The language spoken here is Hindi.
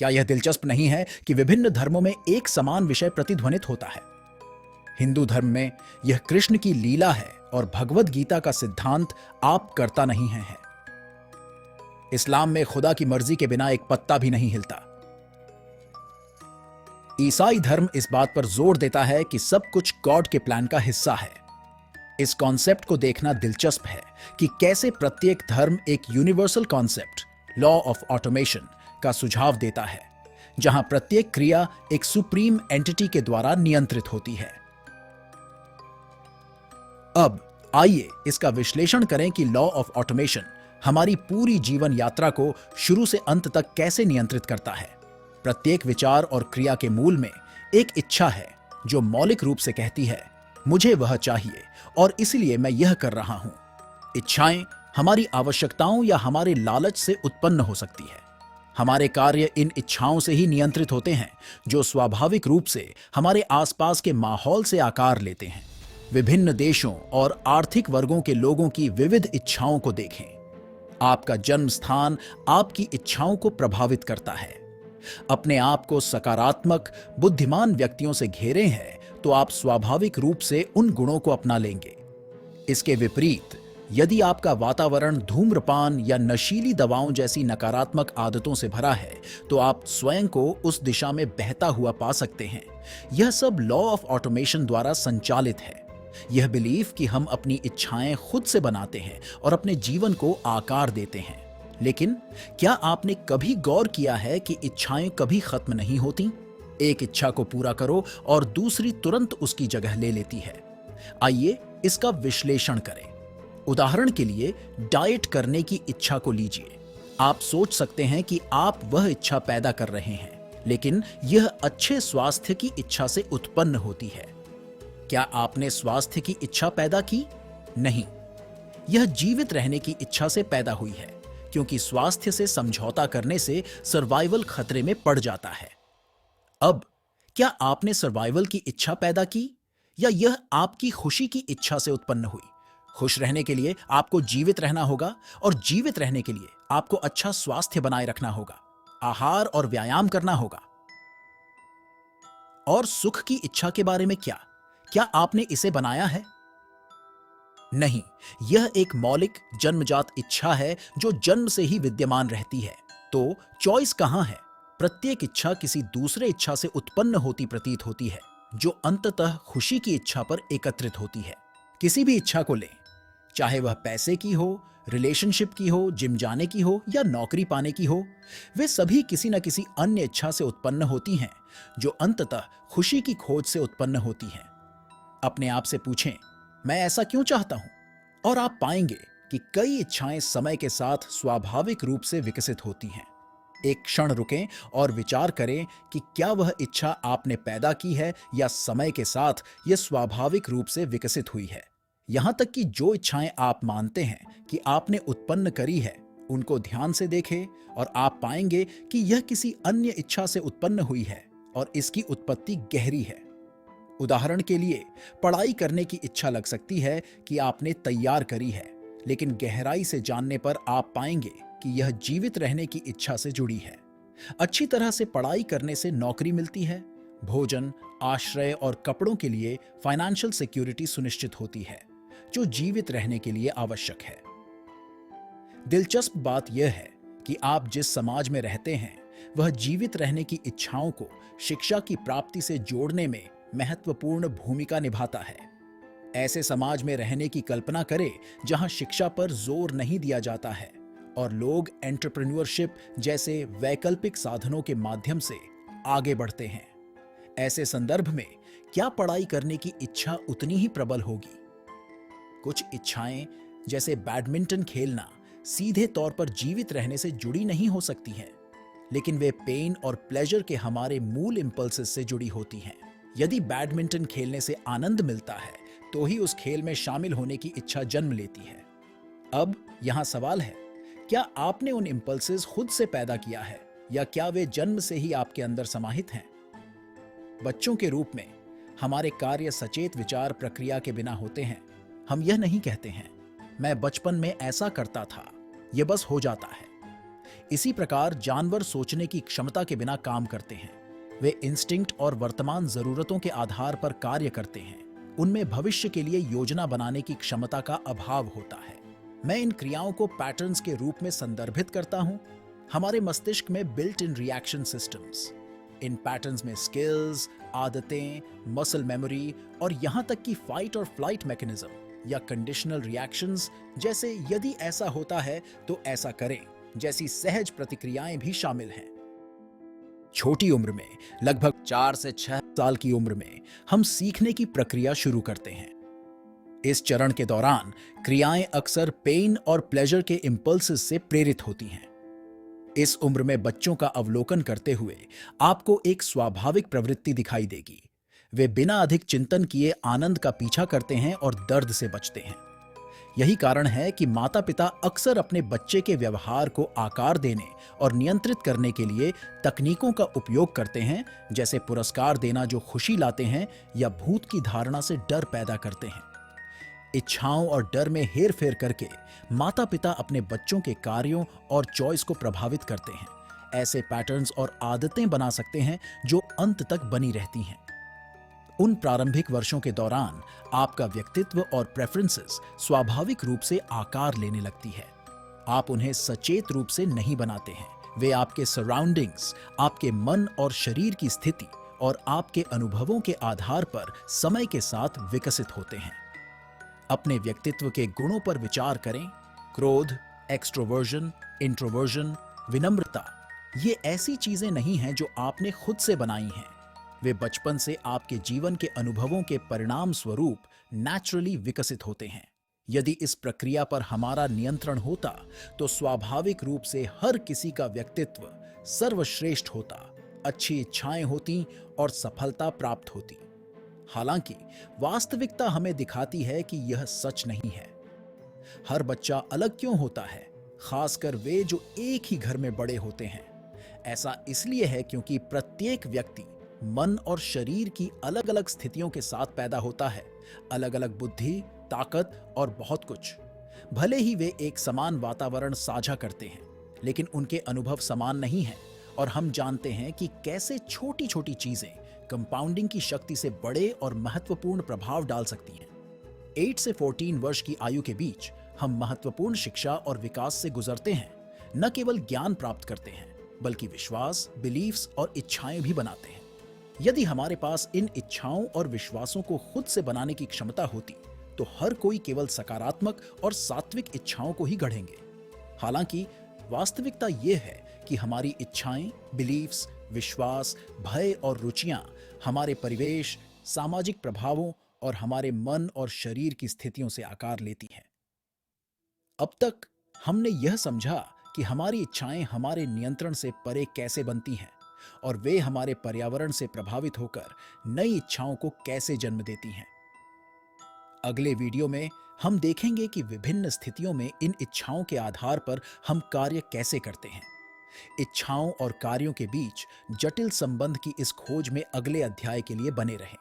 क्या यह दिलचस्प नहीं है कि विभिन्न धर्मों में एक समान विषय प्रतिध्वनित होता है? हिंदू धर्म में यह कृष्ण की लीला है और भगवद गीता का सिद्धांत आप करता नहीं है। इस्लाम में खुदा की मर्जी के बिना एक पत्ता भी नहीं हिलता। ईसाई धर्म इस बात पर जोर देता है कि सब कुछ गॉड के प्लान का हिस्सा है। इस कॉन्सेप्ट को देखना दिलचस्प है कि कैसे प्रत्येक धर्म एक universal concept, law of automation का सुझाव देता है, जहां प्रत्येक क्रिया एक सुप्रीम एंटिटी के द्वारा नियंत्रित होती है। अब आइए इसका विश्लेषण करें कि लॉ ऑफ ऑटोमेशन हमारी पूरी जीवन यात्रा को शुरू से अंत तक कैसे नियंत्रित करता है। प्रत्येक विचार और क्रिया के मूल में एक इच्छा है जो मौलिक रूप से कहती है, मुझे वह चाहिए और इसलिए मैं यह कर रहा हूं। इच्छाएं हमारी आवश्यकताओं या हमारे लालच से उत्पन्न हो सकती है। हमारे कार्य इन इच्छाओं से ही नियंत्रित होते हैं, जो स्वाभाविक रूप से हमारे आसपास के माहौल से आकार लेते हैं। विभिन्न देशों और आर्थिक वर्गों के लोगों की विविध इच्छाओं को देखें। आपका जन्म स्थान आपकी इच्छाओं को प्रभावित करता है। अपने आप को सकारात्मक, बुद्धिमान व्यक्तियों से घेरे हैं तो आप स्वाभाविक रूप से उन गुणों को अपना लेंगे। इसके विपरीत, यदि आपका वातावरण धूम्रपान या नशीली दवाओं जैसी नकारात्मक आदतों से भरा है, तो आप स्वयं को उस दिशा में बहता हुआ पा सकते हैं। यह सब लॉ ऑफ ऑटोमेशन द्वारा संचालित है। यह बिलीफ कि हम अपनी इच्छाएं खुद से बनाते हैं और अपने जीवन को आकार देते हैं। लेकिन क्या आपने कभी गौर किया है कि इच्छाएं कभी खत्म नहीं होती? एक इच्छा को पूरा करो और दूसरी तुरंत उसकी जगह ले लेती है। आइए इसका विश्लेषण करें। उदाहरण के लिए, डाइट करने की इच्छा को लीजिए। आप सोच सकते हैं कि आप वह इच्छा पैदा कर रहे हैं, लेकिन यह अच्छे स्वास्थ्य की इच्छा से उत्पन्न होती है। क्या आपने स्वास्थ्य की इच्छा पैदा की? नहीं, यह जीवित रहने की इच्छा से पैदा हुई है, क्योंकि स्वास्थ्य से समझौता करने से सर्वाइवल खतरे में पड़ जाता है। अब क्या आपने सर्वाइवल की इच्छा पैदा की या यह आपकी खुशी की इच्छा से उत्पन्न हुई? खुश रहने के लिए आपको जीवित रहना होगा और जीवित रहने के लिए आपको अच्छा स्वास्थ्य बनाए रखना होगा, आहार और व्यायाम करना होगा। और सुख की इच्छा के बारे में क्या आपने इसे बनाया है? नहीं, यह एक मौलिक जन्मजात इच्छा है जो जन्म से ही विद्यमान रहती है। तो चॉइस कहां है? प्रत्येक इच्छा किसी दूसरे इच्छा से उत्पन्न होती प्रतीत होती है, जो अंततः खुशी की इच्छा पर एकत्रित होती है। किसी भी इच्छा को लें, चाहे वह पैसे की हो, रिलेशनशिप की हो, जिम जाने की हो या नौकरी पाने की हो, वे सभी किसी न किसी अन्य इच्छा से उत्पन्न होती हैं, जो अंततः खुशी की खोज से उत्पन्न होती हैं। अपने आप से पूछें, मैं ऐसा क्यों चाहता हूं? और आप पाएंगे कि कई इच्छाएं समय के साथ स्वाभाविक रूप से विकसित होती हैं। एक क्षण रुकें और विचार करें कि क्या वह इच्छा आपने पैदा की है या समय के साथ यह स्वाभाविक रूप से विकसित हुई है। यहां तक कि जो इच्छाएं आप मानते हैं कि आपने उत्पन्न करी है, उनको ध्यान से देखें और आप पाएंगे कि यह किसी अन्य इच्छा से उत्पन्न हुई है और इसकी उत्पत्ति गहरी है। उदाहरण के लिए, पढ़ाई करने की इच्छा लग सकती है कि आपने तैयार करी है, लेकिन गहराई से जानने पर आप पाएंगे कि यह जीवित रहने की इच्छा से जुड़ी है। अच्छी तरह से पढ़ाई करने से नौकरी मिलती है, भोजन, आश्रय और कपड़ों के लिए फाइनेंशियल सिक्योरिटी सुनिश्चित होती है, जो जीवित रहने के लिए आवश्यक है। दिलचस्प बात यह है कि आप जिस समाज में रहते हैं, वह जीवित रहने की इच्छाओं को शिक्षा की प्राप्ति से जोड़ने में महत्वपूर्ण भूमिका निभाता है। ऐसे समाज में रहने की कल्पना करें जहां शिक्षा पर जोर नहीं दिया जाता है और लोग एंटरप्रेन्योरशिप जैसे वैकल्पिक साधनों के माध्यम से आगे बढ़ते हैं। ऐसे संदर्भ में क्या पढ़ाई करने की इच्छा उतनी ही प्रबल होगी? कुछ इच्छाएं, जैसे बैडमिंटन खेलना, सीधे तौर पर जीवित रहने से जुड़ी नहीं हो सकती हैं, लेकिन वे पेन और प्लेजर के हमारे मूल इंपल्सेस से जुड़ी होती हैं। यदि बैडमिंटन खेलने से आनंद मिलता है, तो ही उस खेल में शामिल होने की इच्छा जन्म लेती है। अब यहां सवाल है, क्या आपने उन इंपल्सेस खुद से पैदा किया है या क्या वे जन्म से ही आपके अंदर समाहित हैं? बच्चों के रूप में हमारे कार्य सचेत विचार प्रक्रिया के बिना होते हैं। हम यह नहीं कहते हैं, मैं बचपन में ऐसा करता था, यह बस हो जाता है। इसी प्रकार जानवर सोचने की क्षमता के बिना काम करते हैं। वे इंस्टिंक्ट और वर्तमान जरूरतों के आधार पर कार्य करते हैं। उनमें भविष्य के लिए योजना बनाने की क्षमता का अभाव होता है। मैं इन क्रियाओं को पैटर्न्स के रूप में संदर्भित करता हूं। हमारे मस्तिष्क में built in reaction systems, in patterns में स्किल्स, आदतें, मसल मेमोरी और यहां तक कि फाइट और फ्लाइट मैकेनिज्म या कंडीशनल रिएक्शंस, जैसे यदि ऐसा होता है तो ऐसा करें, जैसी सहज प्रतिक्रियाएं भी शामिल हैं। छोटी उम्र में, लगभग 4 से 6 साल की उम्र में, हम सीखने की प्रक्रिया शुरू करते हैं। इस चरण के दौरान क्रियाएं अक्सर पेन और प्लेजर के इंपल्सेस से प्रेरित होती हैं। इस उम्र में बच्चों का अवलोकन करते हुए आपको एक स्वाभाविक प्रवृत्ति दिखाई देगी। वे बिना अधिक चिंतन किए आनंद का पीछा करते हैं और दर्द से बचते हैं। यही कारण है कि माता पिता अक्सर अपने बच्चे के व्यवहार को आकार देने और नियंत्रित करने के लिए तकनीकों का उपयोग करते हैं, जैसे पुरस्कार देना जो खुशी लाते हैं या भूत की धारणा से डर पैदा करते हैं। इच्छाओं और डर में हेरफेर करके माता पिता अपने बच्चों के कार्यों और चॉइस को प्रभावित करते हैं। ऐसे पैटर्न्स और आदतें बना सकते हैं जो अंत तक बनी रहती हैं। उन प्रारंभिक वर्षों के दौरान आपका व्यक्तित्व और प्रेफरेंसेस स्वाभाविक रूप से आकार लेने लगती है। आप उन्हें सचेत रूप से नहीं बनाते हैं। वे आपके सराउंडिंग्स, आपके मन और शरीर की स्थिति और आपके अनुभवों के आधार पर समय के साथ विकसित होते हैं। अपने व्यक्तित्व के गुणों पर विचार करें। क्रोध, एक्सट्रोवर्जन, इंट्रोवर्जन, विनम्रता, ये ऐसी चीजें नहीं हैं जो आपने खुद से बनाई हैं। वे बचपन से आपके जीवन के अनुभवों के परिणाम स्वरूप नेचुरली विकसित होते हैं। यदि इस प्रक्रिया पर हमारा नियंत्रण होता तो स्वाभाविक रूप से हर किसी का व्यक्तित्व सर्वश्रेष्ठ होता, अच्छी इच्छाएं होती और सफलता प्राप्त होती। हालांकि वास्तविकता हमें दिखाती है कि यह सच नहीं है। हर बच्चा अलग क्यों होता है, खासकर वे जो एक ही घर में बड़े होते हैं? ऐसा इसलिए है क्योंकि प्रत्येक व्यक्ति मन और शरीर की अलग अलग स्थितियों के साथ पैदा होता है। अलग अलग बुद्धि, ताकत और बहुत कुछ। भले ही वे एक समान वातावरण साझा करते हैं, लेकिन उनके अनुभव समान नहीं हैं। और हम जानते हैं कि कैसे छोटी छोटी चीजें कंपाउंडिंग की शक्ति से बड़े और महत्वपूर्ण प्रभाव डाल सकती हैं। 8 से 14 वर्ष की आयु के बीच हम महत्वपूर्ण शिक्षा और विकास से गुजरते हैं। न केवल ज्ञान प्राप्त करते हैं, बल्कि विश्वास, बिलीफ्स और इच्छाएं भी बनाते हैं। यदि हमारे पास इन इच्छाओं और विश्वासों को खुद से बनाने की क्षमता होती तो हर कोई केवल सकारात्मक और सात्विक इच्छाओं को ही गढ़ेंगे। हालांकि वास्तविकता यह है कि हमारी इच्छाएं, बिलीफ्स, विश्वास, भय और रुचियां हमारे परिवेश, सामाजिक प्रभावों और हमारे मन और शरीर की स्थितियों से आकार लेती हैं। अब तक हमने यह समझा कि हमारी इच्छाएं हमारे नियंत्रण से परे कैसे बनती हैं और वे हमारे पर्यावरण से प्रभावित होकर नई इच्छाओं को कैसे जन्म देती हैं। अगले वीडियो में हम देखेंगे कि विभिन्न स्थितियों में इन इच्छाओं के आधार पर हम कार्य कैसे करते हैं। इच्छाओं और कार्यों के बीच जटिल संबंध की इस खोज में अगले अध्याय के लिए बने रहें।